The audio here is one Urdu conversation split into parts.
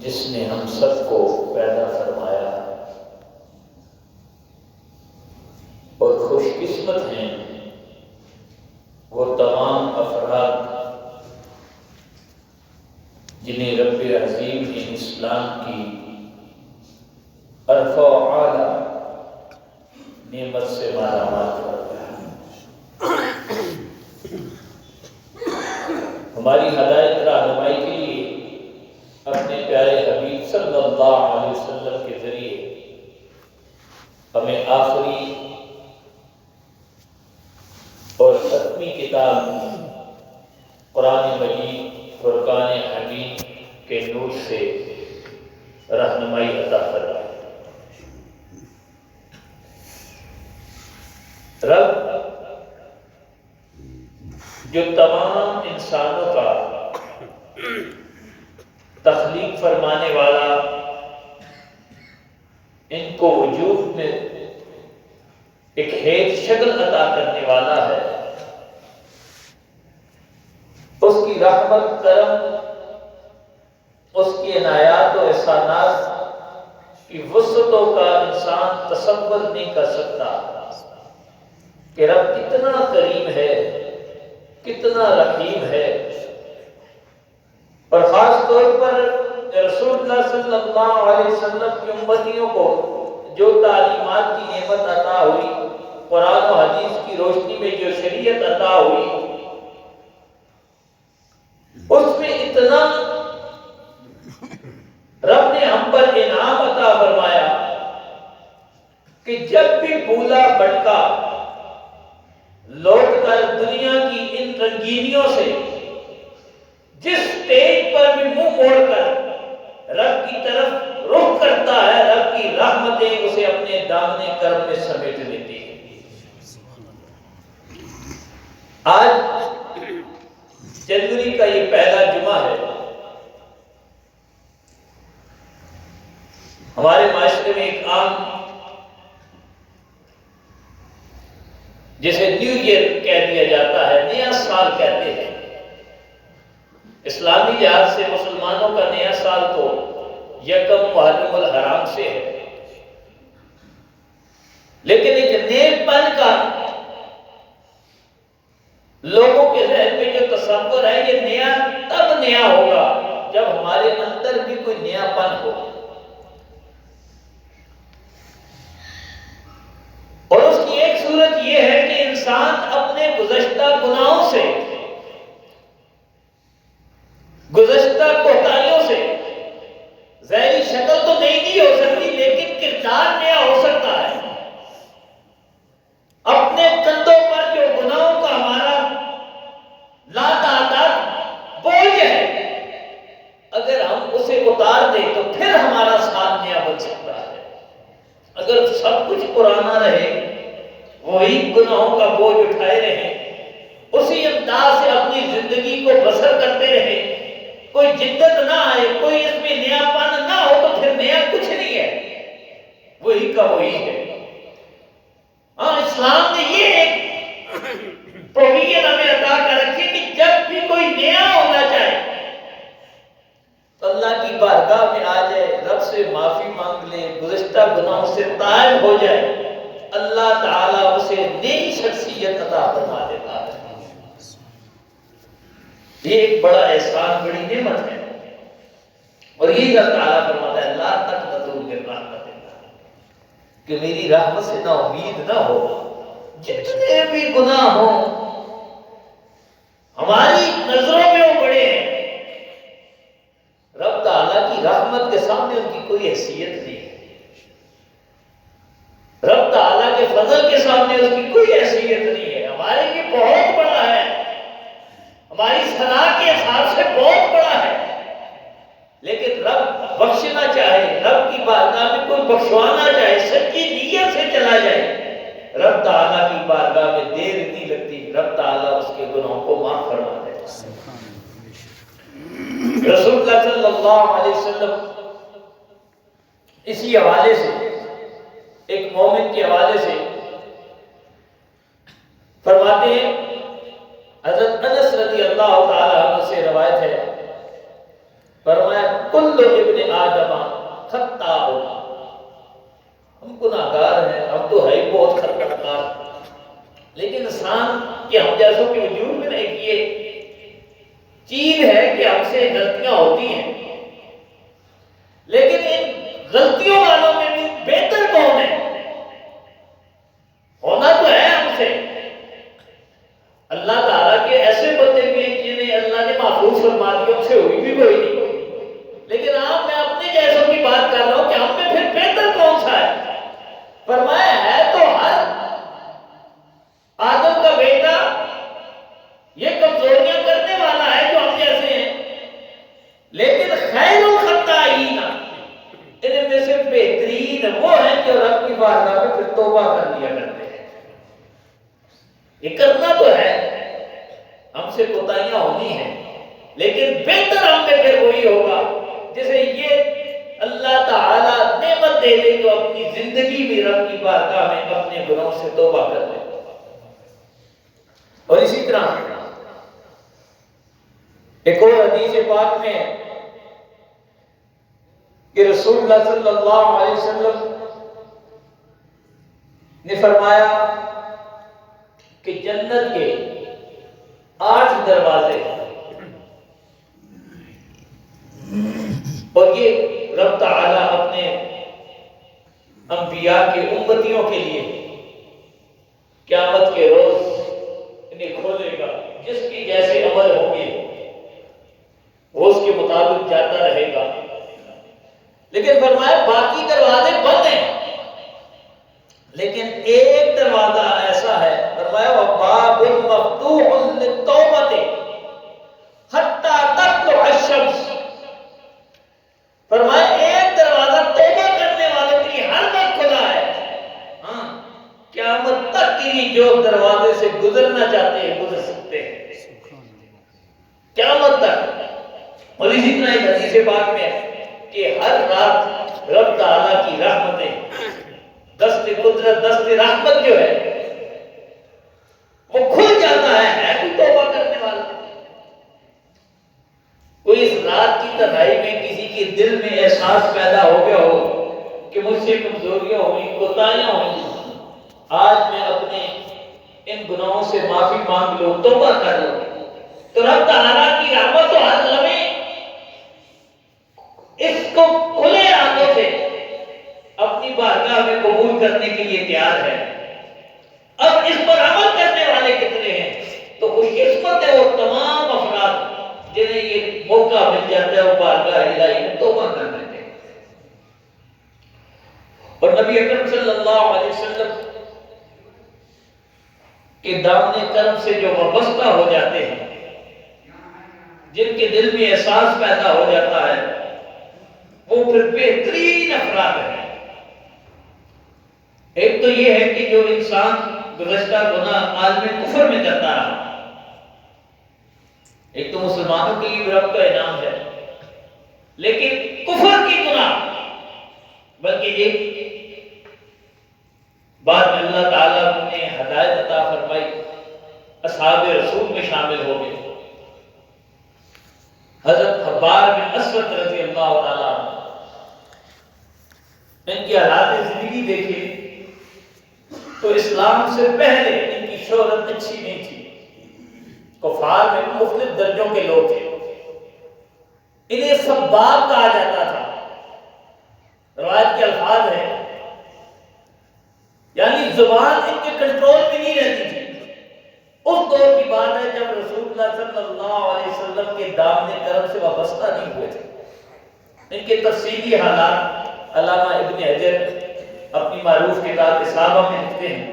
جس نے ہم سب کو پیدا فرمایا اور خوش قسمت ہیں وہ تمام افراد جنہیں رب عظیم نے اسلام کی ارفع و اعلیٰ نعمت سے مالا مال کر دیا۔ ہماری ہدایت رہنمائی کے لیے اپنے پیارے حبیب صلی اللہ علیہ وسلم کے ذریعے ہمیں آخری اور ختمی کتاب قرآن مجید فرقان حمید کے نور سے رہنمائی عطا فرمائے۔ رب جو تمام انسانوں کا تخلیق فرمانے والا، ان کو وجود میں ایک حیث شکل عطا کرنے والا ہے، اس کی رحمت کرم، اس کی عنایات و احسانات کی وسعتوں کا انسان تصور نہیں کر سکتا کہ رب کتنا کریم ہے، کتنا رحیم ہے۔ اور خاص طور پر رسول اللہ صلی اللہ علیہ وسلم کی امتیوں کو جو تعلیمات کی نعمت عطا ہوئی، قرآن و حدیث کی روشنی میں جو شریعت عطا ہوئی، اس میں اتنا رب نے ہم پر انعام عطا فرمایا کہ جب بھی بھولا بھٹکا لوٹ کر دنیا کی ان رنگینیوں سے جس سٹیج پر بھی منہ موڑ کر رب کی طرف رخ کرتا ہے، رب کی رحمتیں اسے اپنے دامن کرم میں سمیٹ لیتی ہیں۔ آج جنوری کا یہ پہلا جمعہ ہے۔ ہمارے معاشرے میں ایک عام جسے نیو ایئر کہہ دیا جاتا ہے، نیا سال کہتے ہیں۔ اسلامی لحاظ سے مسلمانوں کا نیا سال تو یکم محرم الحرام سے ہے، لیکن ایک نئے پن کا لوگوں کے ذہن میں جو تصور ہے، یہ نیا تب نیا ہوگا جب ہمارے اندر بھی کوئی نیا پن ہو۔ اور اس کی ایک صورت یہ ہے کہ انسان اپنے گزشتہ گناہوں سے، گزشتہ کوتاہیوں سے، ظاہری شکل تو نہیں ہو سکتی لیکن کردار نیا ہو سکتا ہے۔ اپنے کندھوں پر جو گناہوں کا ہمارا لاتعداد بوجھ ہے، اگر ہم اسے اتار دیں تو پھر ہمارا سال نیا بن سکتا ہے۔ اگر سب کچھ پرانا رہے، وہی گناہوں کا بوجھ اٹھائے رہیں، اسی انداز سے اپنی زندگی کو بسر کرتے رہیں، کوئی جدت نہ آئے، کوئی اس میں نیا پن نہ ہو، تو پھر نیا کچھ نہیں ہے، وہی کا وہی ہے۔ ہاں، اسلام نے یہ ایک پروویژن ہمیں عطا کر رکھی کہ جب بھی کوئی نیا ہونا چاہے تو اللہ کی بارگاہ میں آ جائے، رب سے معافی مانگ لے، گزشتہ گناہوں سے طائب ہو جائے، اللہ تعالیٰ اسے نئی شخصیت عطا فرما دیتا ہے۔ یہ ایک بڑا احسان، بڑی نعمت ہے۔ اور یہ اللہ تعالیٰ فرماتا ہے، لا تقنطوا من رحمت اللہ، کہ میری رحمت سے نا امید نہ ہو۔ جتنے بھی گناہ ہوں ہماری نظروں میں وہ بڑے ہیں، رب تعالیٰ کی رحمت کے سامنے ان کی کوئی حیثیت نہیں ہے، رب تعالیٰ کے فضل کے سامنے اس کی کوئی حیثیت نہیں ہے۔ ہمارے لیے بہت بڑا ہے، ہماری صلاح کے حساب سے بہت بڑا ہے، لیکن رب بخشنا چاہے، رب کی بارگاہ میں کوئی بخشوانا چاہے، سچی نیت سے چلا جائے، رب تعالیٰ کی بارگاہ میں دیر نہیں لگتی، رب تعالیٰ اس کے گناہوں کو معاف فرما دیتا ہے۔ رسول اللہ صلی اللہ علیہ وسلم اسی حوالے سے، ایک مومن کے حوالے سے فرماتے ہیں، حضرت انس رضی اللہ تعالی عنہ سے روایت ہے، فرمایا کل ابن آدم خطاء، ہم گناہگار ہیں، ہم تو ہے بہت خطاکار، لیکن انسان کے ہم جیسوں کے وجود میں ایک یہ چیز ہے کہ ہم سے غلطیاں ہوتی ہیں، لیکن ان غلطیوں والوں میں بھی بہتر کون ہے؟ ہونا تو ہے ہم سے اللہ تعالیٰ کے ایسے بندے بھی ہیں جنہیں اللہ نے محفوظ فرما دیا، ان سے ہوئی بھی کوئی نہیں، لیکن آپ میں اپنے جیسوں کی بات کر رہا ہوں کہ ہم میں پھر بہتر کون سا ہے؟ فرمایا ہے تو ہر آدم کا بیٹا یہ کمزوریاں کرنے والا ہے جو ہم جیسے ہیں، لیکن خیر الخطائین ان میں سے بہترین وہ ہیں جو رب کی بارگاہ میں پھر توبہ کر لیا کرتے ہیں۔ یہ کرنا تو ہے، ہم سے کوتاہیاں ہونی ہیں، لیکن بہتر ہم میں پھر وہی ہوگا جسے یہ اللہ تعالیٰ نعمت دے دے جو اپنی زندگی میں رب کی بارگاہ میں اپنے گناہوں سے توبہ کر لے۔ اور اسی طرح ایک اور حدیث پاک میں کہ رسول اللہ صلی اللہ علیہ وسلم نے فرمایا کہ جنت کے 8 دروازے اور یہ رب تعالیٰ اپنے انبیاء کے امتیوں کے لیے قیامت کے روز انہیں کھولے گا، جس کی جیسے عمل ہوں گے وہ اس کے مطابق جاتا رہے گا، لیکن فرمایا باقی دروازے بند ہیں، لیکن ایک دروازہ ایسا ہے، فرمایا وَبَابٌ مَفْتُوحٌ لِلتَّوْبَةِ حَتَّى تَطْلُعَ الشَّمْسُ، فرمایا ایک دروازہ توبہ کرنے والوں کے لیے ہر وقت کھلا ہے، ہاں قیامت تک کے لیے جو دروازے سے گزرنا چاہتے ہیں گزر سکتے ہیں قیامت تک۔ اور اسی طرح ایک حدیث پاک میں ہے کہ ہر رات رب تعالیٰ کی رحمتیں، دست قدرت، دست رحمت جو ہے وہ کھل جاتا ہے کوئی توبہ کرنے والا، کوئی اس رات کی تنہائی میں کسی کے دل میں احساس پیدا ہو گیا ہو کہ مجھ سے کمزوریاں ہوئیں، کوتاہیاں ہوئیں، آج میں اپنے ان گناہوں سے معافی مانگ لوں، توبہ کر لوں، تو رب تعالیٰ کی رحمت و ہر لمحے اس کو کھلے ہاتھوں سے اپنی بارگاہ میں قبول کرنے کے لیے تیار ہے۔ اب اس پر عمل کرنے والے کتنے ہیں؟ تو خوش قسمت ہے وہ تمام افراد جنہیں یہ موقع مل جاتا ہے وہ بارگاہ الہی میں توبہ کر لیتے ہیں۔ اور نبی اکرم صلی اللہ علیہ وسلم کے دامن کرم سے جو وابستہ ہو جاتے ہیں، جن کے دل میں احساس پیدا ہو جاتا ہے، وہ پھر بہترین افراد ہیں۔ ایک تو یہ ہے کہ جو انسان گزشتہ گناہ عالم کفر میں کرتا رہا، ایک تو مسلمانوں کے لیے رب کا انعام ہے، لیکن کفر کی گناہ، بلکہ ایک بعد میں اللہ تعالیٰ نے ہدایت عطا فرمائی، اصحاب رسول میں شامل ہو گئے، حضرت حبار بن اسود رضی اللہ تعالیٰ عنہ، ان کی حالات زندگی دیکھیں تو اسلام سے پہلے ان کی شہرت اچھی نہیں تھی، کفار میں مختلف درجوں کے لوگ تھے، انہیں سباب کہا جاتا تھا، روایت کے الفاظ ہیں، یعنی زبان ان کے کنٹرول میں نہیں رہتی تھی۔ اس دور کی بات ہے جب رسول اللہ صلی اللہ علیہ وسلم کے دامن کرم سے وابستہ نہیں ہوئے تھے۔ ان کے تفصیلی حالات علامہ ابن حجر اپنی معروف کتاب اصابہ میں لکھتے ہیں،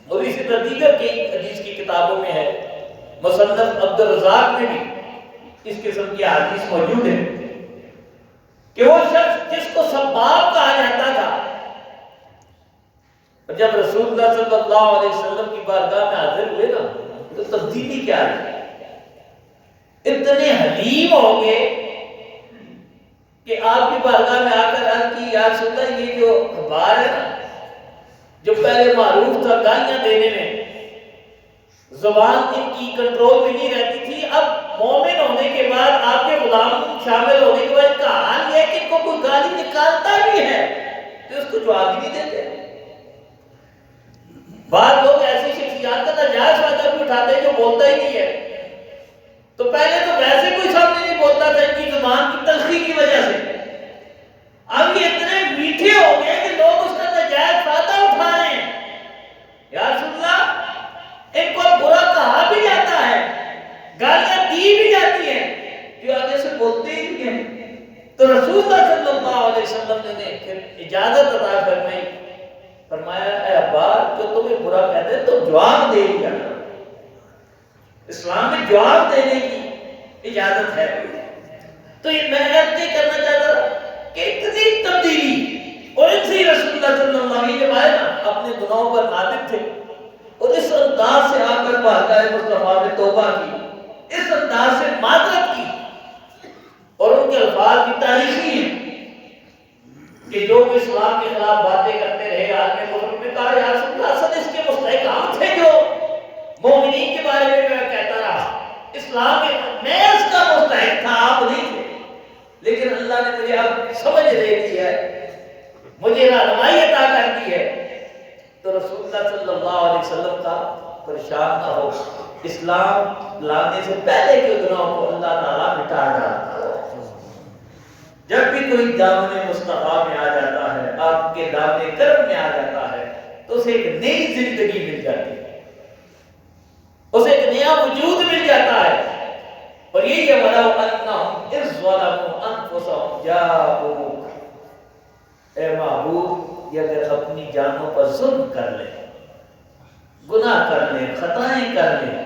اور اسی طرح دیگر کی حدیث کی کتابوں میں ہے، مصنف عبد الرزاق میں بھی اس قسم کی حدیث موجود ہے کہ وہ شخص جس کو سباب کہا جاتا تھا، جب رسول اللہ صلی اللہ علیہ وسلم کی بارگاہ میں حاضر ہوئے نا تو تبدیلی کیا ہے؟ اتنے حلیم ہو گئے کہ آپ کی بارگاہ میں آ کر عرض کی، یا رسول اللہ یہ جو حبار ہے نا، جو پہلے معروف تھا گالیاں دینے میں، زبان ان کی کنٹرول میں نہیں رہتی تھی، اب مومن ہونے کے بعد، آپ کے غلام شامل ہونے کے بعد ان کا کو کوئی گالی نکالتا بھی ہے تو اس کو جواب ہی نہیں دیتے. بعض لوگ ایسی شخصیات کا ناجائز فائدہ بھی اٹھاتے ہیں جو بولتا ہی نہیں ہے. تو پہلے تو ویسے کوئی سامنے نہیں بولتا تھا ان کی زبان کی تلخی کی وجہ سے. اب یہ اتنے میٹھے ہو گئے کہ لوگ اس کا ناجائز فائدہ اٹھا رہے ہیں. یا رسول اللہ ان کو برا کہا بھی جاتا ہے, گالیاں دی بھی جاتی ہیں, جو آگے سے بولتے ہی نہیں ہیں. تو رسول اللہ صلی اللہ علیہ وسلم نے پھر اجازت عطا فرمائی, فرمایا اے عباس جو تمہیں برا کہتے ہیں تم جواب دے دیا کرو. اسلام میں جواب دینے کی اجازت ہے. تو یہ میں یہ کرنا چاہتا تھا کہ اتنی تبدیلی, اور ان سے رسول اللہ صلی اللہ علیہ وسلم جب آئے نا اپنے گناہوں پر نادم تھے اور اس انداز سے آ کر بارگاہ مصطفیٰ نے توبہ کی, اس انداز سے معذرت کی, اور ان کے الفاظ کی تاریخی ہیں کہ جو اسلام کے خلاف باتیں کرتے رہے آدمی کو نے کہا یا رسول اللہ اصل اس کے مستحق ہم تھے جو مومنین کے بارے میں کہتا رہا, اسلام کے میں اس کا مستحق تھا آپ نہیں تھے, لیکن اللہ نے مجھے اب سمجھ دے دی ہے, مجھے رہنمائی عطا کر دی ہے. تو رسول اللہ صلی اللہ علیہ وسلم کا پریشان نہ ہو, اسلام لانے سے پہلے کے گناہوں کو اللہ تعالیٰ مٹا ڈالتا ہے. جب بھی کوئی دامن مصطفیٰ میں آ جاتا ہے, آپ کے دامن کرم میں آ جاتا ہے, تو اسے ایک نئی زندگی مل جاتی ہے, اسے ایک نیا وجود مل جاتا ہے. اور یہی ہے وَلَوْ أَنَّهُمْ إِذْ ظَلَمُوا أَنفُسَهُمْ جَاءُوكَ, اے محبوب یہ اگر اپنی جانوں پر ظلم کر لیں, گناہ کر لیں, خطائیں کر لیں,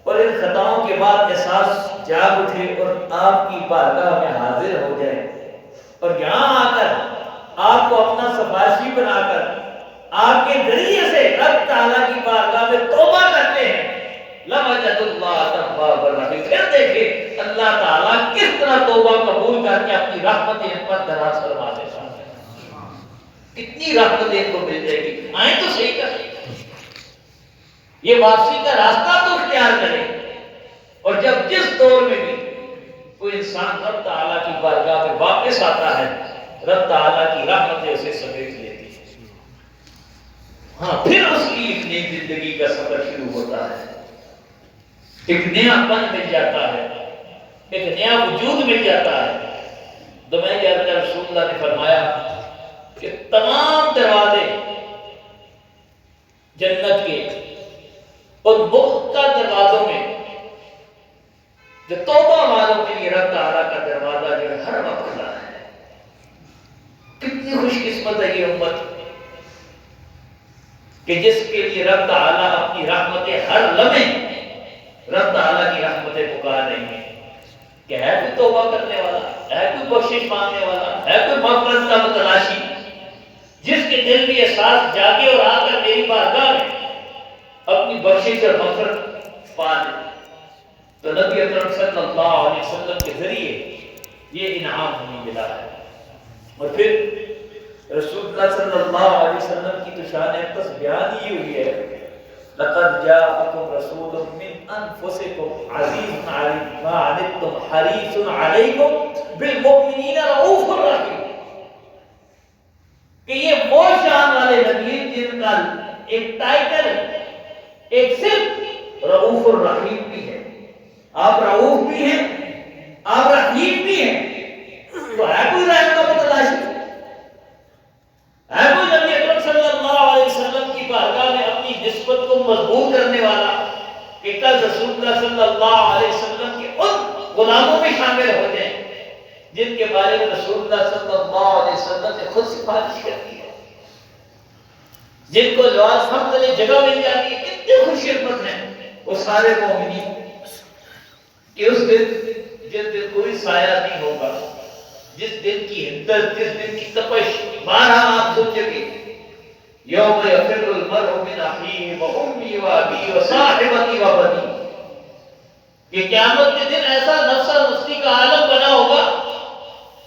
اور ان خطاؤں کے بعد احساس جاگ اٹھے اور آپ کی بارگاہ میں حاضر ہو جائیں, اور یہاں آ کر آپ کو اپنا سفارشی بنا کر آپ کے ذریعے سے رب تعالیٰ کی بارگاہ میں توبہ کرتے ہیں, لَوَجَدُ اللَّهَ تَوَّابًا رَحِيمًا. پھر دیکھیں اللہ تعالیٰ کس طرح توبہ قبول کر کے اپنی رحمت ان پر دراز فرما دیتا ہے. کتنی رحمت ان کو مل جائے گی. آئیں تو صحیح کریں, یہ واپسی کا راستہ تو اختیار کریں. اور جب جس دور میں بھی کوئی انسان رب تعالیٰ کی بارگاہ میں واپس آتا ہے, رب تعالیٰ کی رحمتیں اسے سمیٹ لیتی ہے. ہاں پھر اس کی ایک نئی زندگی کا سفر شروع ہوتا ہے, ایک نیا پن مل جاتا ہے, ایک نیا وجود مل جاتا ہے. تو میں کہتا ہوں رسول اللہ نے فرمایا کہ تمام دروازے جنت کے اور مفت کا دروازوں میں جو توبہ والوں کے لیے رب تعالیٰ کا دروازہ جو ہے ہر وقت کھلا ہے. کتنی خوش قسمت ہے یہ امت کہ جس کے لیے رب تعالیٰ اپنی رحمتیں ہر لمحے رب تعالیٰ کی رحمتیں پکار رہی ہیں کہ ہے کوئی توبہ کرنے والا, ہے کوئی بخشش مانگنے والا, ہے کوئی مغفرت کا متلاشی, جس کے دل میں احساس جاگے اور آ کر میری بارگاہ میں اپنی بخشش اور مغفرت پا لے. تو نبی اکرم صلی اللہ علیہ وسلم کے ذریعے یہ انعام ہمیں ملا ہے. اور پھر رسول اللہ صلی اللہ علیہ وسلم کی تو شان اقدس بیان ہی ہوئی ہے, لقد جاءکم رسول من انفسکم عزیز علیہ ما عنتم حریص علیکم بالمؤمنین رؤوف رحیم. کہ یہ وہ شان والے نبی جن کا ایک ٹائٹل ایک صرف رؤوف الرحیم بھی ہے. آپ رؤوف بھی ہیں, آپ رحیم بھی ہیں, تو ہے کوئی رحم کا متلاشی, ہے کوئی نبی اکرم صلی اللہ علیہ وسلم کی بارگاہ میں اپنی نسبت کو مضبوط کرنے والا کہ کل رسول اللہ صلی اللہ علیہ وسلم کے ان غلاموں میں شامل ہو جائیں جن کے بارے میں رسول اللہ صلی اللہ علیہ وسلم نے خود سفارش کرتی ہے, جن کو لواز فضل جگہ مل جاتی ہے. کتنے خوش قسمت ہیں وہ سارے مومنین کہ اس دن جس دن کوئی سایہ نہیں ہوگا, جس دن کی حدت, جس دن کی تپش بارہ آپ سن چکے, یوم یفر المرء من اخیہ و امی و ابی و صاحبتی و بنی. یہ قیامت کے دن ایسا نفسا نفسی کا عالم بنا ہوگا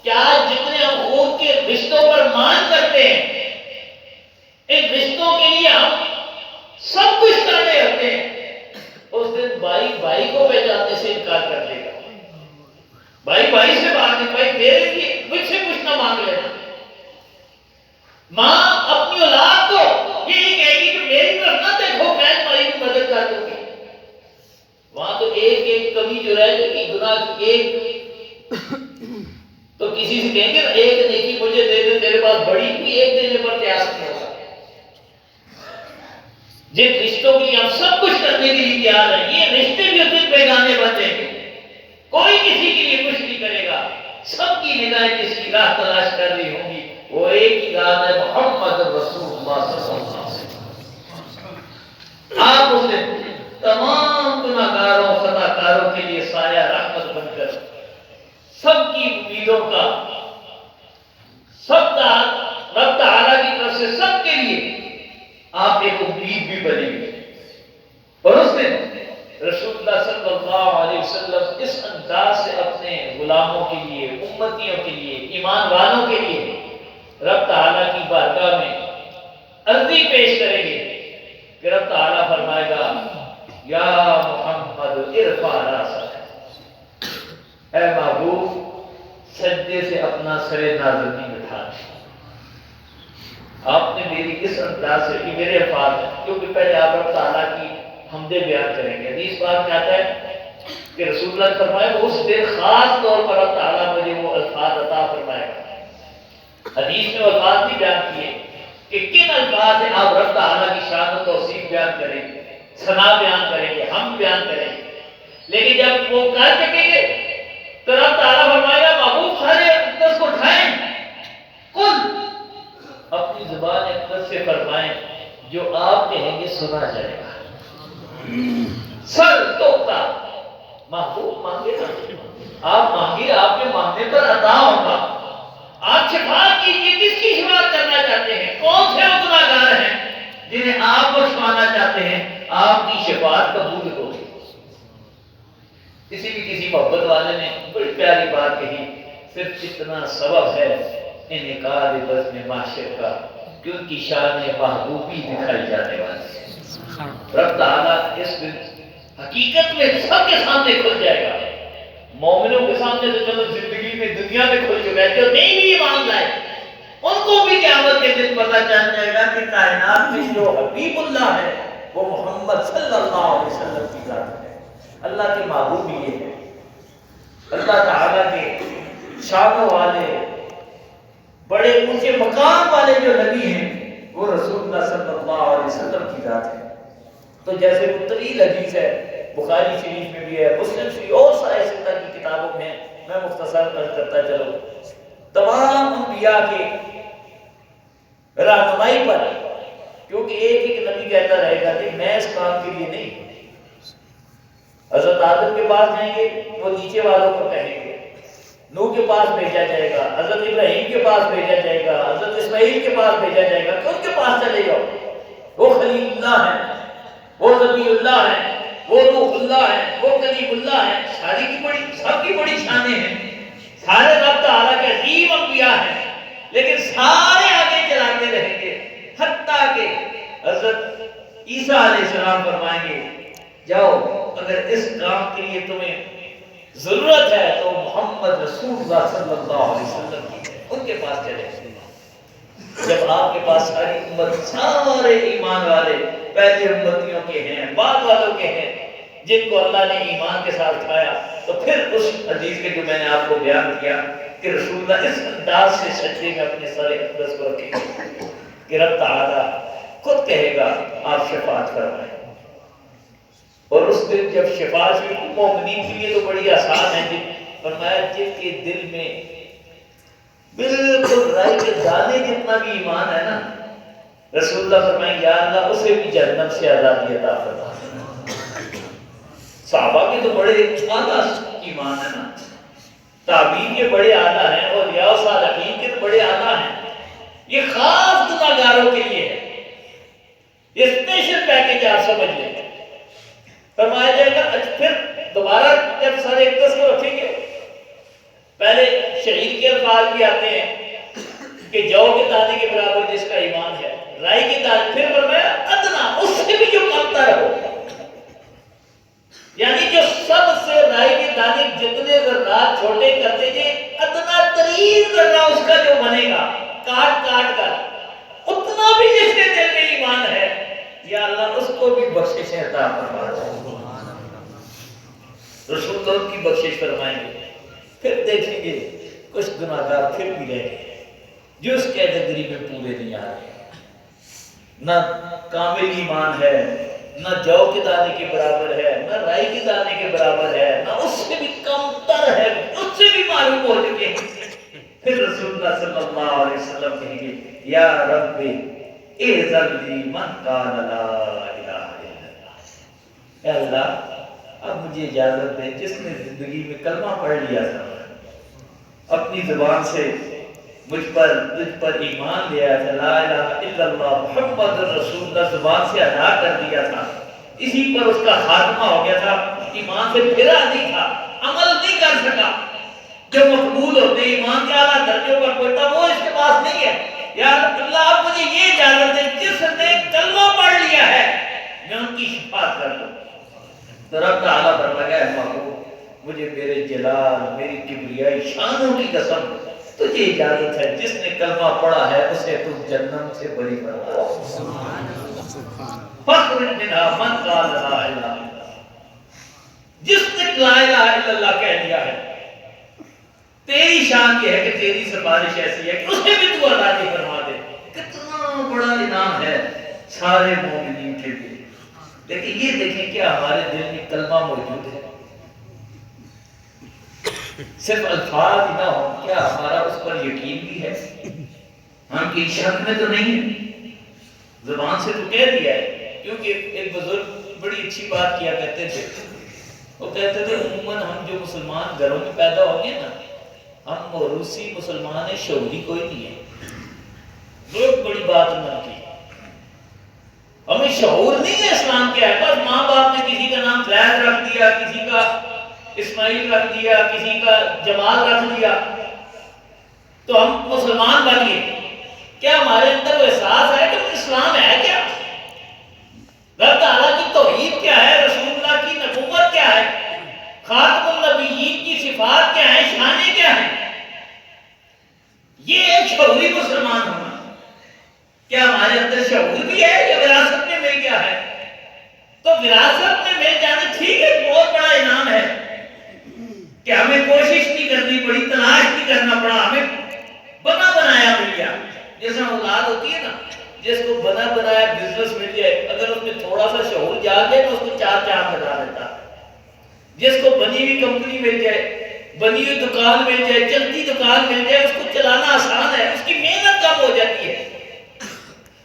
کہ آج جتنے ہم خون کے رشتوں پر مان کرتے ہیں, ان رشتوں کے لیے ہم سب کچھ کرنے ہوتے ہیں, اس دن بھائی بھائی کو پہچاننے سے انکار کر دے گا. بھائی بھائی سے بات نہیں, بھائی میرے لیے مجھ سے کچھ نہ مانگ لینا. ماں اپنی اولاد کو یہی کہے گی کہ میری طرف نہ دیکھو، میں تمہاری مدد کر دوں گی. وہاں تو ایک ایک کمی جو رہ جائے گی، گناہ کی ایک، تو کسی سے کہیں گے ایک نیکی مجھے دے دے، تیرے پاس بڑی ہوئی ایک دینے پر تیار نہیں ہوگا. جن رشتوں کے لیے ہم سب کچھ کرنے کے لیے تیار ہیں، یہ رشتے بھی اپنے بیگانے بن جائیں گے. کوئی کسی کے لیے کچھ نہیں کرے گا. سب کی نگاہیں جس کی راہ تلاش کر رہی ہوں گی وہ ایک ہی راہ ہے، محمد رسول اللہ صلی اللہ علیہ وسلم. آپ اس نے تمام گناہگاروں خطاکاروں کے لیے سایہ رحمت بن کر سب کی امیدوں کا، سب رب تعالیٰ کی طرف سے سب کے لیے آپ ایک امید بھی بنے گی. اور اس نے رسول اللہ صلی اللہ علیہ وسلم اس انداز سے اپنے غلاموں کے لیے، امتیوں کے لیے، ایمان والوں کے لیے رب تعالیٰ کی بارگاہ میں عرضی پیش کریں گے کہ رب تعالیٰ فرمائے گا یا محمد ارفع راسک، اے محبوب سجدے سے اپنا سر نازنین اٹھا. آپ نے میری اس انداز سے، کہ میرے الفاظ ہیں کیونکہ پہلے آپ رب تعالیٰ کی حمدیں بیان کریں گے. حدیث بات میں آتا ہے کہ رسول اللہ نے فرمایا اس دن خاص طور پر رب تعالیٰ مجھے وہ الفاظ عطا فرمائے گا. حدیث میں الفاظ بھی بیان کیے کہ کن الفاظ سے آپ رب تعالیٰ کی شان و توصیف بیان کریں گے، ثنا بیان کریں گے، ہم بیان کریں گے. لیکن جب وہ کر سکیں گے تو رب تعالیٰ فرمائے گا محبوب سارے اقدس کو اٹھائیں، کل اپنی زبان اقدس سے فرمائیں، جو آپ کہیں گے سنا جائے گا. سر توتا محبوب مانگے نا، آپ مانگے، آپ کے مانگنے پر عطا ہوگا. آپ شفاعت کیجیے. کس کی شفاعت کرنا چاہتے ہیں؟ کون سے وہ گناہگار ہیں جنہیں آپ بخشوانا چاہتے ہیں؟ آپ کی شفاعت قبول ہوگی. کسی محبت والے نے بڑی پیاری بات کہی، صرف اتنا سبب ہے انعقاد بزم معاشر کا کہ ان کی شان محبوبی دکھائی جانے والی ہے. رب تعالیٰ اس دن حقیقت میں سب کے سامنے کھل جائے گا. مومنوں کے سامنے تو چلو زندگی میں دنیا میں کھل چکا ہے، جو نہیں بھی ایمان لائے ان کو بھی قیامت کے دن پتہ چل جائے گا کہ کائنات میں جو حبیب اللہ ہے وہ محمد صلی اللہ علیہ وسلم کی ذات ہے. اللہ کے محبوب بھی یہ ہے. اللہ تعالیٰ کے شانوں والے بڑے اونچے مقام والے جو نبی ہیں وہ رسول اللہ صلی اللہ علیہ وسلم کی ذات ہے. تو جیسے وہ طویل حدیث ہے، بخاری شریف میں بھی ہے، مسلم شریف اور سائے ستہ کی کتابوں میں، میں مختصر عرض کرتا چلوں. تمام انبیاء کے رہنمائی پر، کیونکہ ایک ایک نبی کہتا رہے گا کہ میں اس کام کے لیے نہیں. حضرت آدم کے پاس جائیں گے وہ نیچے والوں کو کہیں گے، نوح کے پاس بھیجا جائے گا، حضرت ابراہیم کے پاس بھیجا جائے گا، حضرت اسماعیل کے پاس بھیجا جائے گا کہ ان کے پاس چلے جاؤ. وہ خلیل اللہ ہیں، وہ نبی اللہ ہیں، وہ روح اللہ ہیں، وہ کلیم اللہ ہیں. ساری کی بڑی، سب کی بڑی شانیں ہیں. سارے رب تعالیٰ کے عظیم انبیاء ہیں، لیکن سارے آگے چلاتے رہیں گے حتیٰ کہ حضرت عیسیٰ علیہ السلام فرمائیں گے جاؤ اگر اس کام کے لیے تمہیں ضرورت ہے تو محمد رسول اللہ صلی اللہ علیہ وسلم کی ہے، ان کے پاس چلے. جب آپ کے پاس ساری امت، سارے ایمان والے پہلے امتیوں کے ہیں، بعد والوں کے ہیں، جن کو اللہ نے ایمان کے ساتھ اٹھایا، تو پھر اس حدیث کے جو میں نے آپ کو بیان کیا کہ رسول اللہ اس انداز سے سجدے میں اپنے سر اقدس کو رکھیں گے کہ رب تعالیٰ خود کہے گا آپ شفاعت فرمائیں. اور اس دن جب شفاعت ہوئی، مومنین کے لیے تو بڑی آسان ہے. فرمایا جن کے دل میں بالکل رائی کے دانے جتنا بھی ایمان ہے نا، رسول اللہ فرمائیں یا اللہ اسے بھی جہنم سے آزادی عطا فرما. صحابہ کے تو بڑے اعلیٰ ایمان ہے نا، تابعین کے بڑے اعلیٰ ہیں، اور اولیاء صالحین کے تو بڑے اعلیٰ ہیں. یہ خاص گناہگاروں کے لیے ہے، یہ اسپیشل پیکیج آپ سمجھ لیں. فرمایا جائے گا پھر دوبارہ جب سر اقدس کو رکھیں گے، پہلے شہید کے الفاظ بھی آتے ہیں کہ جو کے دانے کے برابر جس کا ایمان ہے، رائی کے دانے، پھر فرمایا ادنا، اس سے بھی جو کمتر ہو، یعنی جو سب سے رائی کے دانے جتنے ذرات اولاد چھوٹے کرتے جائے، اتنا ترین ذرہ اس کا جو بنے گا کاٹ کاٹ کر، اتنا بھی جس کے دل میں ایمان ہے یا اللہ اس کو بھی بخشش عطا فرما دے۔ رسول اللہ کی بخشش فرمائیں گے۔ پھر دیکھیں گے کچھ گناہگار پھر بھی رہ گئے جو اس کیٹیگری میں پورے نہیں آ رہے، نہ کامل ایمان ہے، نہ جو کے دانے کے برابر ہے، نہ رائی کے دانے کے برابر ہے، نہ اس سے بھی کم تر ہے، اس سے بھی معلوم ہو چکے ہیں۔ پھر رسول اللہ صلی اللہ علیہ وسلم کہیں گے یا رب اذن لی من قال لا الہ الا اللہ، اے اللہ اب مجھے اجازت دے جس نے زندگی میں کلمہ پڑھ لیا تھا، اپنی زبان سے تجھ پر ایمان لیا تھا، لا الہ الا اللہ محمد رسول اللہ زبان سے ادا کر دیا تھا، اسی پر اس کا خاتمہ ہو گیا تھا، ایمان سے پھرا نہیں تھا، عمل نہیں کر سکا جو مقبول ہوتے ایمان کے اعلیٰ درجوں پر پہنچتا، وہ اس کے پاس نہیں ہے۔ یا اللہ اب مجھے یہ اجازت دے جس نے کلمہ پڑھ لیا ہے میں ان کی شفاعت کر دوں۔ تو رب تعالیٰ فرمایا ہے محبوب مجھے میرے جلال میری کبریائی شانوں کی قسم تجھے اجازت ہے جس نے کلمہ پڑھا ہے اسے تو جنم سے بری فرما۔ فخرج منہا من قال لا الہ الا اللہ، جس نے لا الہ الا اللہ کہہ دیا ہے تیری شان یہ ہے کہ تیری سفارش ایسی ہے کہ اسے بھی تو راضی فرما دے۔ کتنا بڑا انعام ہے سارے مومنین کے لیے۔ لیکن یہ دیکھیں کیا ہمارے دل میں کلمہ موجود ہے؟ صرف الفاظ ہی نہ ہو، کیا ہمارا اس پر یقین بھی ہے؟ ہم کی شک میں تو نہیں ہے، زبان سے تو کہہ دیا ہے۔ کیونکہ ایک بزرگ بڑی اچھی بات کیا کرتے تھے، وہ کہتے تھے عموماً ہم جو مسلمان گھروں میں پیدا ہو گئے نا، ہم موروثی مسلمان ہیں، شعوری کوئی نہیں ہے۔ بہت بڑی بات انہوں نے کی، ہمیں شعور نہیں ہے اسلام کیا ہے۔ بس ماں باپ نے کسی کا نام زید رکھ دیا، کسی کا اسماعیل رکھ دیا، کسی کا جمال رکھ دیا تو ہم مسلمان بن گئے۔ کیا ہمارے اندر وہ احساس ہے کہ اسلام ہے کیا؟ رب تعالیٰ کی توحید کیا ہے؟ رسول اللہ کی نبوت کیا ہے؟ خاتم النبیین کی صفات کیا ہیں؟ شانیں کیا ہیں؟ یہ ایک شعوری مسلمان ہونا۔ کیا ہمارے اندر شعور بھی ہے یا وراثت میں مل گیا ہے؟ تو وراثت میں مل جانا ٹھیک ہے، بہت بڑا انعام ہے کہ ہمیں کوشش نہیں کرنی پڑی، تلاش نہیں کرنا پڑا، ہمیں بنا بنایا مل گیا۔ جیسا اولاد ہوتی ہے نا، جس کو بنا بنایا بزنس مل جائے، اگر اس میں تھوڑا سا شعور جاگ جائے تو اس کو چار چاند لگا دیتا۔ جس کو بنی ہوئی کمپنی مل جائے، بنی ہوئی دکان مل جائے، چلتی دکان مل جائے، اس کو چلانا آسان ہے، اس کی محنت کم ہو جاتی ہے،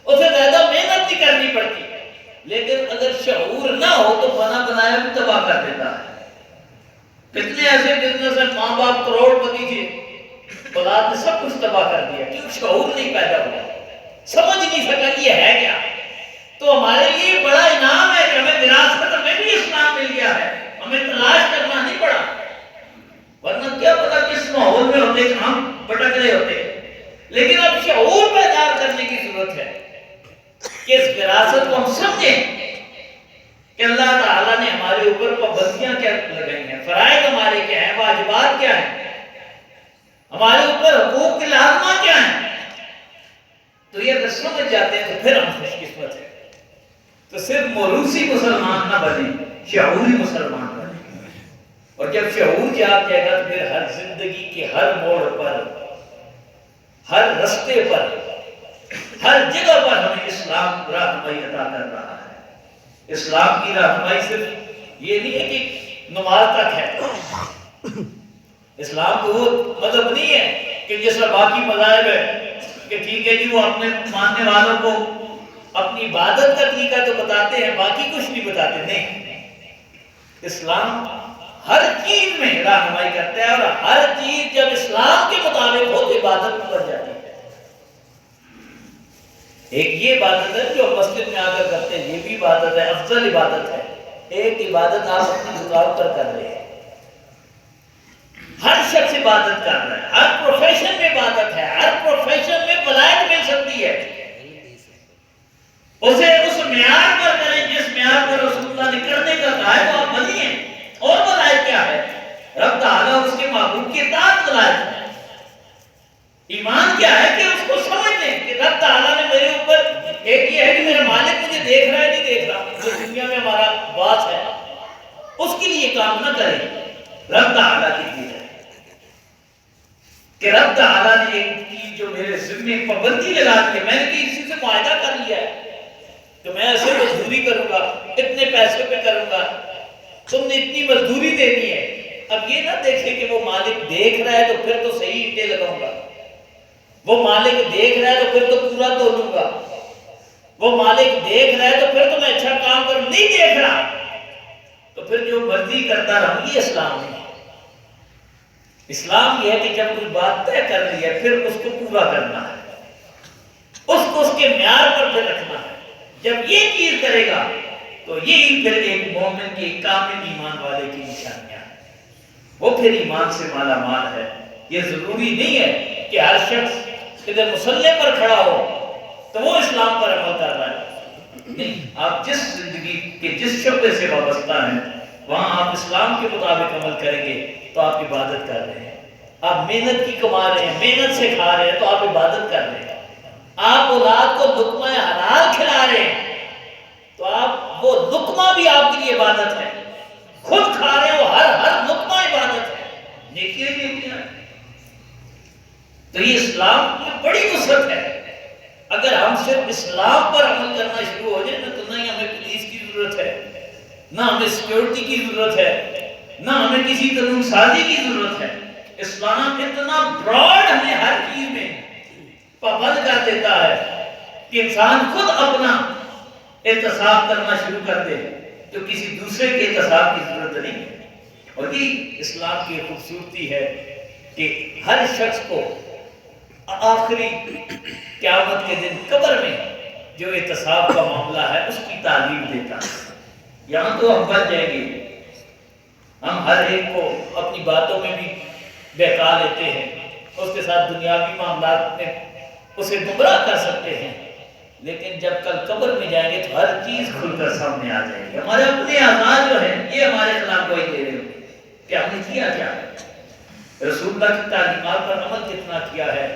اسے زیادہ محنت نہیں کرنی پڑتی۔ لیکن اگر شعور نہ ہو تو بنا بنایا بھی تباہ کر دیتا ہے۔ کتنے ایسے بزنس ہیں، ماں باپ کروڑ پتی تھے، اولاد نے سب کچھ تباہ کر دیا، کیوں؟ شعور نہیں پیدا ہوا، سمجھ نہیں سکا کہ یہ ہے کیا۔ تو ہمارے لیے بڑا انعام ہے کہ ہمیں وراثت میں بھی اسلام مل گیا ہے، ہمیں تلاش کرنا نہیں پڑا، ورنہ کیا پتا کس ماحول میں ہوتے ہم بھٹک رہے ہوتے۔ لیکن اب شعور پیدا کرنے کی ضرورت ہے کہ اس وراثت کو ہم سمجھیں کہ اللہ تعالیٰ نے ہمارے اوپر پابندیاں کیا لگائی ہیں، فرائض ہمارے کیا ہیں، واجبات کیا ہیں، ہمارے اوپر حقوق کے لازمہ کیا ہیں۔ تو یہ اگر سمجھ جاتے ہیں تو پھر ہم خوش قسمت ہیں۔ تو صرف موروثی مسلمان نہ بنے، شعوری مسلمان بنے، اور جب شعور جاگ جائے گا تو پھر ہر زندگی کے ہر موڑ پر، ہر رستے پر، ہر جگہ پر ہمیں اسلام رہنمائی عطا کر رہا ہے۔ اسلام کی رہنمائی صرف یہ نہیں ہے کہ نماز تک ہے، اسلام کو وہ مذہب نہیں ہے کہ جیسا باقی مذاہب ہے کہ ٹھیک ہے جی وہ اپنے ماننے والوں کو اپنی عبادت کا طریقہ تو بتاتے ہیں، باقی کچھ نہیں بتاتے۔ نہیں، اسلام ہر چیز میں رہنمائی کرتا ہے، اور ہر چیز جب اسلام کے مطابق ہو تو عبادت بن جاتی ہے۔ ایک یہ عبادت ہے جو مسجد میں آ کر کرتے ہیں، یہ بھی عبادت ہے، افضل عبادت ہے۔ ایک عبادت آپ اپنی دکان پر کر رہے ہیں، ہر شخص عبادت کر رہا ہے، ہر پروفیشن میں عبادت ہے، ہر پروفیشن میں ولایت مل سکتی ہے، اسے اس معیار پر کریں جس معیار پر رسول اللہ نے کرنے کا کہا ہے، تو آپ بنی ہیں۔ اور ولایت کیا ہے؟ رب تعالیٰ اس کے کی اطاعت لازم ہے۔ ایمان کیا ہے کہ اس کو سمجھ لیں کہ رب تعالیٰ نے میرے اوپر، ایک یہ ہے کہ میرا مالک مجھے دیکھ رہا ہے نہیں دیکھ رہا، جو دنیا میں ہمارا باس ہے اس کے لیے کام نہ کریں، رب تعالیٰ کے لیے کہ رب تعالیٰ نے ایک چیز جو میرے ذمے پابندی لگا دی ہے، میں نے کسی سے معاہدہ کر لیا ہے کہ میں ایسے مزدوری کروں گا، اتنے پیسے پہ کروں گا، تم نے اتنی مزدوری دینی ہے۔ اب یہ نہ دیکھیں کہ وہ مالک دیکھ رہا ہے تو پھر تو صحیح اینٹیں لگاؤں گا، وہ مالک دیکھ رہا ہے تو پھر تو پورا تولوں گا، وہ مالک دیکھ رہا ہے تو پھر تو میں اچھا کام کروں، نہیں دیکھ رہا تو پھر جو مرضی کرتا رہوں۔ یہ اسلام نہیں ہے۔ اسلام یہ ہے کہ جب کوئی بات طے کر لی ہے پھر اس کو پورا کرنا ہے، اس کو اس کے معیار پر پھر رکھنا ہے۔ جب یہ چیز کرے گا تو یہی پھر ایک مومن کی، کامل ایمان والے کی نشانیاں ہیں، وہ پھر ایمان سے مالا مال ہے۔ یہ ضروری نہیں ہے کہ ہر شخص ادھر مصلح پر کھڑا ہو تو وہ اسلام پر عمل کر رہا ہے، نہیں، آپ جس زندگی کے جس شعبے سے وابستہ ہیں وہاں آپ اسلام کے مطابق عمل کریں گے تو آپ عبادت کر رہے ہیں۔ آپ محنت کی کما رہے ہیں، محنت سے کھا رہے ہیں تو آپ عبادت کر رہے ہیں۔ آپ اولاد کو لقمہ حلال کھلا رہے ہیں تو آپ وہ لقمہ بھی آپ کے لیے عبادت ہے، خود کھا رہے ہیں وہ ہر لقمہ عبادت ہے، نیکیاں ہی نیکیاں ہیں۔ تو یہ اسلام میں بڑی وسعت ہے۔ اگر ہم صرف اسلام پر عمل کرنا شروع ہو جائے نا تو نہ ہی ہمیں پولیس کی ضرورت ہے، نہ ہمیں سیکیورٹی کی ضرورت ہے، نہ ہمیں کسی قانون سازی کی ضرورت ہے۔ اسلام اتنا براڈ ہمیں ہر چیز میں پابند کر دیتا ہے کہ انسان خود اپنا احتساب کرنا شروع کر دے تو کسی دوسرے کے احتساب کی ضرورت نہیں ہے۔ اور یہ اسلام کی خوبصورتی ہے کہ ہر شخص کو آخری قیامت کے دن قبر میں جو احتساب کا معاملہ ہے اس کی تعلیم دیتا ہے۔ یہاں تو ہم بچ جائیں گے، ہم ہر ایک کو اپنی باتوں میں بھی بہکا لیتے ہیں، اس کے ساتھ دنیاوی معاملات میں اسے گمراہ کر سکتے ہیں، لیکن جب کل قبر میں جائیں گے تو ہر چیز کھل کر سامنے آ جائے گی۔ ہمارے اپنے اعمال جو ہیں یہ ہمارے خلاف گواہی دے رہے ہوں کہ ہم نے کیا کیا ہے، رسول اللہ کی تعلیمات پر عمل کتنا کیا ہے،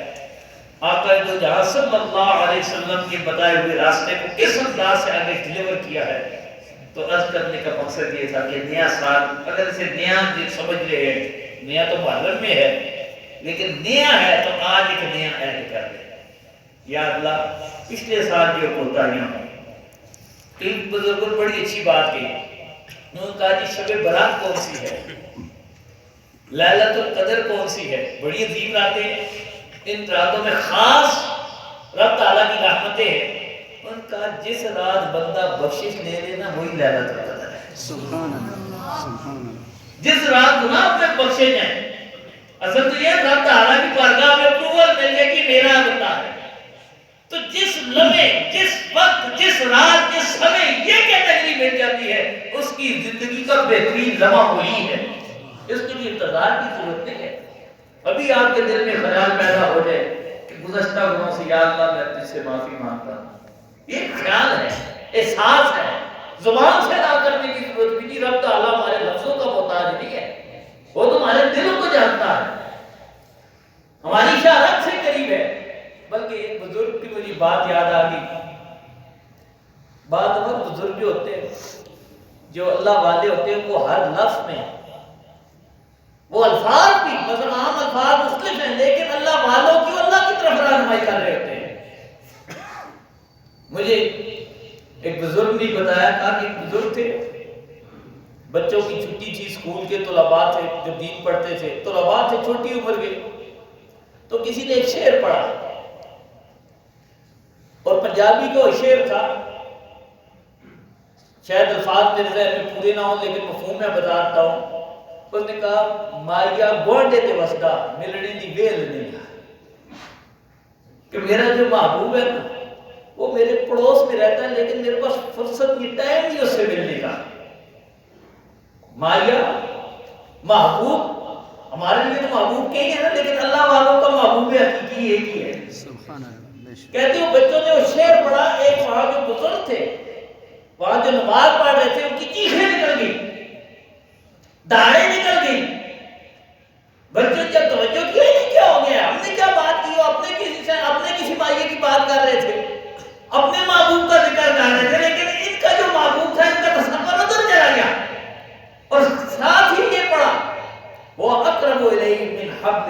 آقا دو جہاں صلی اللہ علیہ وسلم کے بتائے ہوئے راستے کو کس انداز سے آگے ڈیلیور کیا ہے۔ تو عرض کرنے کا مقصد یہ تھا کہ نیا سال اگر اسے نیا سمجھ رہے ہیں، نیا تو محرم میں ہے لیکن نیا ہے تو آج ایک نیا عہد کر لیں، یا اللہ پچھلے سال جو کوتاہیاں ہیں۔ ایک بزرگوں نے بڑی اچھی بات کی، انہوں نے کہا جی شب برات کون سی ہے، لیلۃ القدر کون سی ہے، بڑی عظیم راتیں ہیں، ان راتوں میں خاص رب تعالیٰ کی رحمتیں ہیں۔ ان کا جس رات بندہ بخشش لے لینا وہی لیلۃ القدر ہے۔ سبحان اللہ، سبحان اللہ۔ جس رات گناہ پہ بخشے جائیں، اصل تو یہ رب تعالیٰ کی بارگاہ میں اپروول مل جائے کہ میرا بندہ ہے، تو جس لمحے، جس وقت، جس رات، جس سمے یہ کیٹیگری مل جاتی ہے اس کی زندگی کا بہترین لمحہ وہی ہے، اس کے لیے انتظار کی ضرورت نہیں ہے۔ ابھی آپ کے دل میں خیال پیدا ہو جائے کہ گزشتہ گناہوں سے یا اللہ میں تجھ سے معافی مانگتا ہوں، یہ خیال ہے، احساس ہے، زبان سے نہ کرنے کی ضرورت بھی نہیں۔ رب تعالیٰ ہمارے لفظوں کا محتاج نہیں ہے، وہ تمہارے دلوں کو جانتا ہے، ہماری اشارت سے قریب ہے۔ بلکہ ایک بزرگ کی مجھے بات یاد آ گئی، بعض وقت بزرگ جو ہوتے ہیں، جو اللہ والے ہوتے ہیں، وہ ہر لفظ میں وہ الفاظ بھی مثلا عام الفاظ مختلف ہیں لیکن اللہ والوں کی اللہ کی طرف رہنمائی کر رہے ہوتے ہیں۔ مجھے ایک بزرگ نے بتایا، کہا کہ ایک بزرگ تھے، بچوں کی چھٹی تھی، اسکول کے طلباء تھے جو دین پڑھتے تھے، طلباء تھے چھوٹی عمر کے، تو کسی نے ایک شعر پڑھا اور پنجابی کا شعر تھا، شاید الفاظ میرے ذہن میں پورے نہ ہوں لیکن مفہوم میں بتاتا ہوں۔ اس نے کہا مائیا گوانڈے تے وسدا ملنے دی ویل نہیں، کہ میرا جو محبوب ہے نا وہ میرے پڑوس میں رہتا ہے لیکن میرے پاس فرصت نہیں، ٹائم نہیں اس سے ملنے کا۔ مائیا محبوب ہمارے لیے تو محبوب کہیں ہے نا، لیکن اللہ والوں کا محبوب حقیقی ایک ہی ہے۔ کہتے ہو بچوں نے وہ شعر پڑھا، ایک وہاں جو بزرگ تھے وہاں جو نماز پڑھ رہے تھے ان کی چیخیں نکل گئی، داڑیں نکل گئی، بچے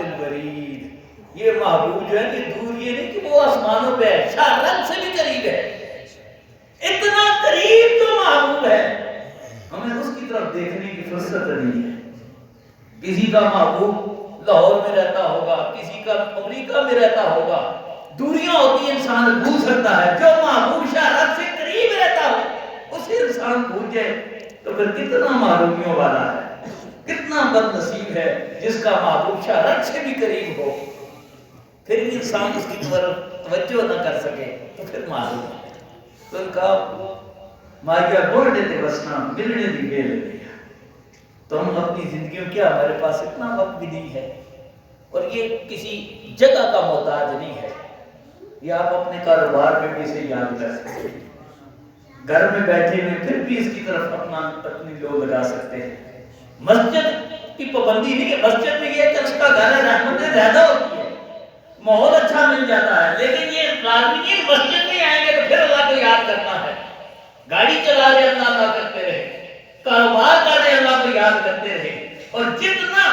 الورید، یہ محبوب جو ہے کہ دور یہ نہیں کہ وہ آسمانوں پہ ہے، شاہ رنگ سے بھی قریب ہے، اتنا قریب تو محبوب ہے، ہمیں اس کی طرف دیکھنے کی فرصت نہیں ہے۔ کسی کا محبوب لاہور میں رہتا ہوگا، کسی کا امریکہ میں رہتا ہوگا، دوریاں ہوتی ہیں، انسان بھول سکتا ہے، جو محبوب شاہ رب سے قریب رہتا ہو اسے انسان بھول جائے تو پھر کتنا معلومیوں والا ہے، کتنا بد نصیب ہے جس کا محبوب شاہ رب سے بھی قریب ہو پھر بھی انسان اس کی طرف توجہ نہ کر سکے تو پھر معلوم ہے۔ تو ان کا مایا بولنے تے بسنا ملنے دی گیل ہے، تو ہم اپنی زندگیوں کیا ہمارے پاس اتنا وقت بھی نہیں ہے، اور یہ کسی جگہ کا محتاج نہیں ہے، یہ آپ اپنے کاروبار میں بھی اسے یاد کر سکتے ہیں، گھر میں بیٹھے ہوئے پھر بھی اس کی طرف اپنی لو لگا سکتے ہیں۔ مسجد کی پابندی نہیں ہے، مسجد میں یہ ہے کہ اس کا گھر ہے، رحمتیں زیادہ ہوتی ہے، ماحول اچھا مل جاتا ہے، لیکن یہ لازمی نہیں مسجد میں آئیں گے تو پھر اللہ کو یاد کرنا ہے، گاڑی چلا رہے اللہ اللہ کرتے رہے، کاروبار کر رہے اللہ کو یاد کرتے رہے، اور جتنا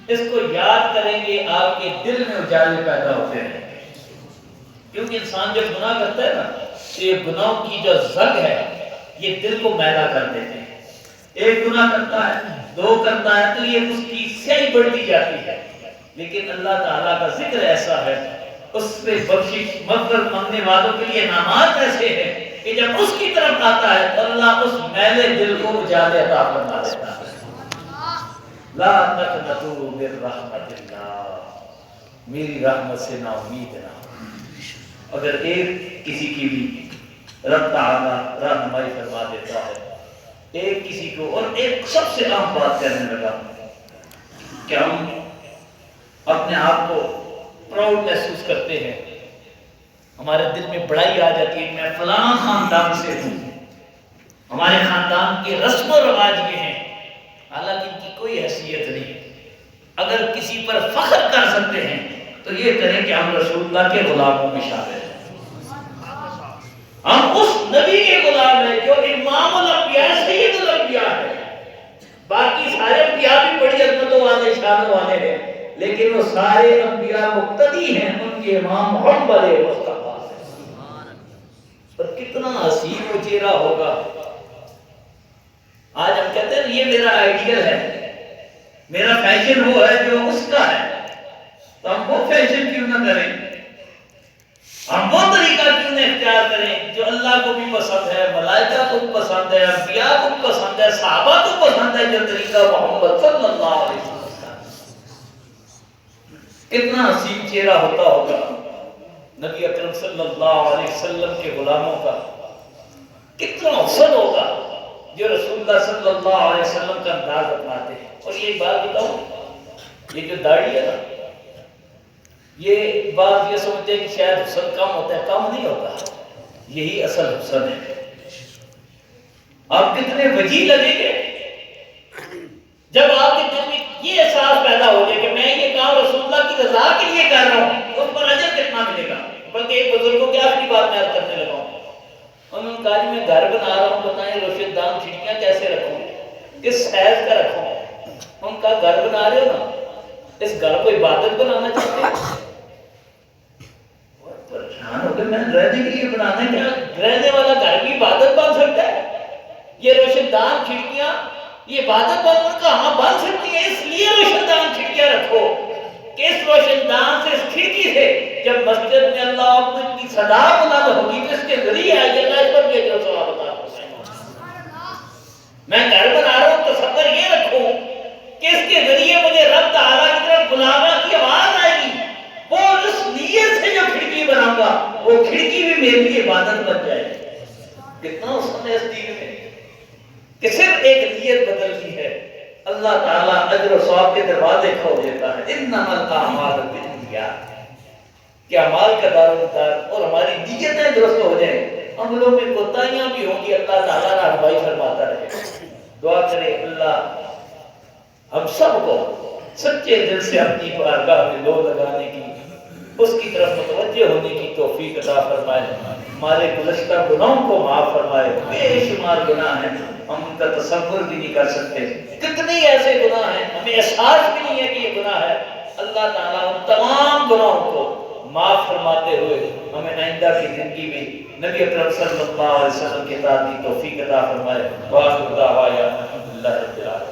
اس کو یاد کریں گے آپ کے دل میں اجالے پیدا ہوتے ہیں، کیونکہ انسان جب گناہ کرتا ہے نا تو یہ گناہوں کی جو زنگ ہے یہ دل کو میلا کر دیتے ہیں، ایک گناہ کرتا ہے، دو کرتا ہے تو یہ اس کی سیاہی بڑھتی جاتی ہے، لیکن اللہ تعالیٰ کا ذکر ایسا ہے، اس پہ بخشش مغفرت مانگنے والوں کے لیے انعامات ایسے ہیں کہ جب اس کی طرف آتا ہے تو اللہ اس میلے دل کو اجالے عطا فرما دیتا ہے۔ لا تقنطوا من رحمت اللہ، میری رحمت سے نا امید نہ ہو۔ اگر ایک کسی کی بھی رب تعالیٰ رہنمائی فرما دیتا ہے، ایک کسی کو، اور ایک سب سے اہم بات کہنے لگا کہ ہم اپنے آپ کو پراؤڈ محسوس کرتے ہیں، ہمارے دل میں بڑائی آ جاتی ہے، میں فلاں خاندان سے ہوں، ہمارے خاندان کے رسم و رواج یہ ہیں، حالانکہ ان کی کوئی حیثیت نہیں۔ اگر کسی پر فخر کر سکتے ہیں تو یہ کریں کہ ہم رسول اللہ کے غلاموں میں شامل ہیں، ہم اس نبی کے غلام ہیں جو امام الانبیاء سید الانبیاء ہے۔ باقی سارے انبیاء بھی بڑی عظمتوں والے شانوں والے ہیں، لیکن وہ سارے انبیاء مقتدی ہیں ان کے امام محمد مصطفیٰ سے۔ پر کتنا حسین و چہرہ ہوگا، آج ہم کہتے ہیں یہ میرا آئیڈیل ہے، میرا فیشن وہ ہے جو اس کا ہے، تو ہم وہ فیشن کیوں نہ کریں، ہم وہ طریقہ کیوں نہ اختیار کریں جو اللہ کو بھی پسند ہے، ملائکہ کو بھی پسند ہے، انبیاء کو بھی پسند ہے، صحابہ کو پسند ہے، جو طریقہ محمد صلی اللہ علیہ وسلم کا۔ کتنا حسین چہرہ ہوتا ہوگا نبی اکرم صلی اللہ علیہ وسلم کے غلاموں کا، کتنا حسن ہوگا جو رسول اللہ صلی اللہ علیہ وسلم کا انداز اپناتے ہیں۔ اور یہ بات بتاؤں، یہ جو داڑھی ہے نا، یہ بات یہ سمجھتے ہیں کہ شاید حسن کم ہوتا ہے، کم نہیں ہوتا، یہی اصل حسن ہے۔ آپ کتنے وجیح لگیں گے جب آپ کے دل میں یہ احساس پیدا ہو جائے کہ میں یہ کام رسول اللہ کی رضا کے لیے کر رہا ہوں، اس پر اجر کتنا ملے گا۔ بلکہ ایک بزرگوں کی آخری بات میں عرض کرنے لگا ہوں، انہوں نے کہا میں گھر بنا رہا ہوں، بتائیں روشن دان کھڑکیاں کیسے رکھوں، کس سائز کا رکھوں۔ ان کا گھر بنا رہے ہو نا، اس گھر کو عبادت بنانا چاہتے ہیں، پریشان ہو گئے، میں رہنے کے لیے بنانا ہے کیا؟ رہنے والا گھر بھی عبادت بن سکتا ہے؟ یہ روشن دان کھڑکیاں یہ عبادت بن کہاں بن سکتی ہے؟ اس لیے روشن دان کھڑکیاں رکھو کہ اس روشن دان سے، اس کھڑکی سے جب مسجد میں اللہ کی صدا بلند ہوگی تو اس کے ذریعے آئے اللہ اس پر بھی اجر و ثواب عطا فرمائے۔ میں گھر بنا رہا ہوں، تصور یہ رکھوں کہ اس کے ذریعے مجھے رب تعالیٰ کی طرف بلاوا کی آواز آئے گی، وہ اس نیت سے جو کھڑکی بناؤں گا وہ کھڑکی بھی میرے لیے عبادت بن جائے گی۔ کتنا حسن ہے اس دین میں کہ صرف ایک نیت بدلتی ہے، اللہ تعالیٰ اجر و ثواب کے دروازے کھول دیتا ہے۔ انما الاعمال بالنیات، کہ اعمال کا دارومدار اور ہماری نیتیں درست ہو جائیں، عملوں میں کوتاہیاں بھی ہوں گی، اللہ تعالیٰ رہنمائی فرماتا رہے۔ دعا کرے اللہ ہم سب کو سچے دل سے اپنی بارگاہ میں لو لگانے کی، اس کی طرف متوجہ ہونے کی توفیق عطا فرمائے، ہمارے گزشتہ گناہوں کو معاف فرمائے۔ بے شمار گناہ ہیں، ہم ان کا تصور بھی نہیں کر سکتے، کتنے ایسے گناہ ہیں ہمیں احساس بھی نہیں ہے کہ یہ گناہ ہے، اللہ اللہ تعالیٰ ان تمام گناہوں کو معاف فرماتے ہوئے ہمیں آئندہ کی زندگی میں نبی اکرم صلی اللہ علیہ وسلم کے اطاعت کی توفیق عطا فرمائے۔ وآخر دعوانا الحمدللہ رب العالمین۔